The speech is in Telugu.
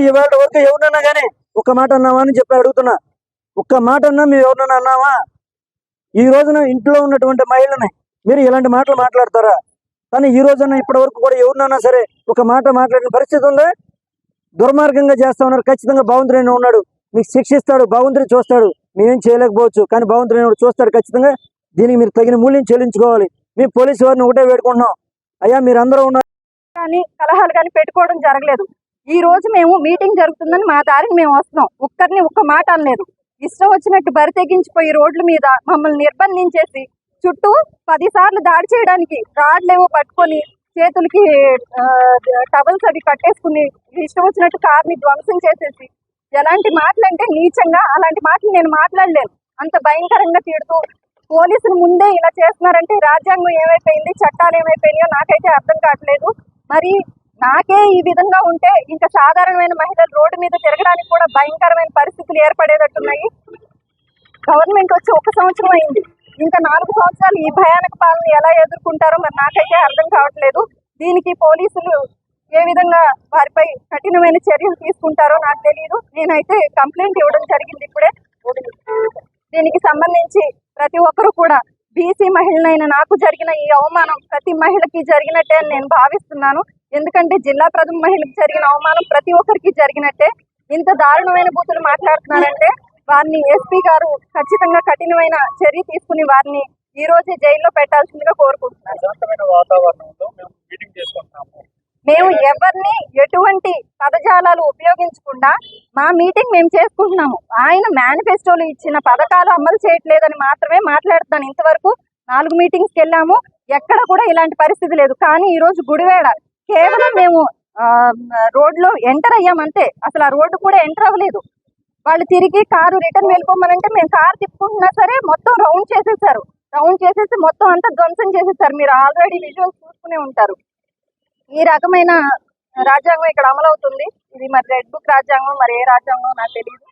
ఇవాళ వరకు ఎవరన్నా కానీ ఒక్క మాట అన్నావా అని చెప్పి అడుగుతున్నా. ఒక్క మాట అన్నా మేము ఎవరన్నా అన్నావా? ఈ రోజున ఇంట్లో ఉన్నటువంటి మహిళని మీరు ఇలాంటి మాటలు మాట్లాడతారా? కానీ ఈ రోజున ఇప్పటి వరకు కూడా ఎవరినన్నా సరే ఒక మాట మాట్లాడిన పరిస్థితి ఉందా? దుర్మార్గంగా చేస్తా ఉన్నారు. ఖచ్చితంగా భగవంతుడు ఉన్నాడు, మీకు శిక్షిస్తాడు, భగవంతుడు చూస్తాడు. మేమేం చేయలేకపోవచ్చు, కానీ భగవంతుడు చూస్తాడు ఖచ్చితంగా. దీనికి మీరు తగిన మూల్యం చెల్లించుకోవాలి. మేము పోలీసు వారిని ఒకటే వేడుకుంటున్నాం, అయ్యా మీరు అందరూ ఉన్నారు కానీ కలహాలు కానీ పెట్టుకోవడం జరగలేదు. ఈ రోజు మేము మీటింగ్ జరుగుతుందని మా దారికి మేము వస్తున్నాం. ఒక్కరిని ఒక్క మాట అనలేదు. ఇష్టం వచ్చినట్టు బరి తెగించిపోయి రోడ్ల మీద మమ్మల్ని నిర్బంధించేసి చుట్టూ 10 సార్లు దాడి చేయడానికి రాడ్లేవో పట్టుకొని చేతులకి టవల్స్ అవి కట్టేసుకుని ఇష్టం వచ్చినట్టు కార్ని ధ్వంసం చేసేసి ఎలాంటి మాటలు అంటే నీచంగా అలాంటి మాటలు నేను మాట్లాడలేను. అంత భయంకరంగా తిడుతూ పోలీసులు ముందే ఇలా చేస్తున్నారంటే రాజ్యాంగం ఏమైపోయింది, చట్టాలు ఏమైపోయినాయో నాకైతే అర్థం కావట్లేదు. మరి నాకే ఈ విధంగా ఉంటే ఇంకా సాధారణమైన మహిళలు రోడ్డు మీద తిరగడానికి కూడా భయంకరమైన పరిస్థితులు ఏర్పడేటట్టున్నాయి. గవర్నమెంట్ వచ్చి 1 సంవత్సరం అయింది, ఇంకా 4 సంవత్సరాలు ఈ భయానక పాలన ఎలా ఎదుర్కొంటారో మరి నాకైతే అర్థం కావట్లేదు. దీనికి పోలీసులు ఏ విధంగా వారిపై కఠినమైన చర్యలు తీసుకుంటారో నాకు తెలియదు. నేనైతే కంప్లైంట్ ఇవ్వడం జరిగింది ఇప్పుడే. దీనికి సంబంధించి ప్రతి ఒక్కరూ కూడా బీసీ మహిళనైన నాకు జరిగిన ఈ అవమానం ప్రతి మహిళకి జరిగినట్టే అని నేను భావిస్తున్నాను. ఎందుకంటే జిల్లా ప్రథమ మహిళకి జరిగిన అవమానం ప్రతి ఒక్కరికి జరిగినట్టే. ఇంత దారుణమైన బూతులు మాట్లాడుతున్నారంటే వారిని ఎస్పీ గారు ఖచ్చితంగా కఠినమైన చర్య తీసుకుని వారిని ఈ రోజే జైల్లో పెట్టాల్సిందిగా కోరుకుంటున్నాను. మేము ఎవరిని ఎటువంటి పదజాలాలు ఉపయోగించకుండా మా మీటింగ్ మేము చేసుకుంటున్నాము. ఆయన మేనిఫెస్టోలు ఇచ్చిన పథకాలు అమలు చేయట్లేదని మాత్రమే మాట్లాడుతున్నాను. ఇంతవరకు 4 మీటింగ్స్కి వెళ్ళాము, ఎక్కడ కూడా ఇలాంటి పరిస్థితి లేదు. కానీ ఈ రోజు గుడివేడ కేవలం మేము రోడ్లో ఎంటర్ అయ్యామంతే, అసలు ఆ రోడ్డు కూడా ఎంటర్ అవ్వలేదు. వాళ్ళు తిరిగి కారు రిటర్న్ వెళ్ళిపోమనంటే మేము కారు తిప్పుకుంటున్నా సరే మొత్తం రౌండ్ చేసేసి మొత్తం అంతా ధ్వంసం చేసేసారు. మీరు ఆల్రెడీ విజువల్స్ చూసుకునే ఉంటారు. ఈ రకమైన రాజ్యాంగం ఇక్కడ అమలవుతుంది. ఇది మరి రెడ్ బుక్ రాజ్యాంగం, మరి ఏ రాజ్యాంగం నాకు తెలియదు.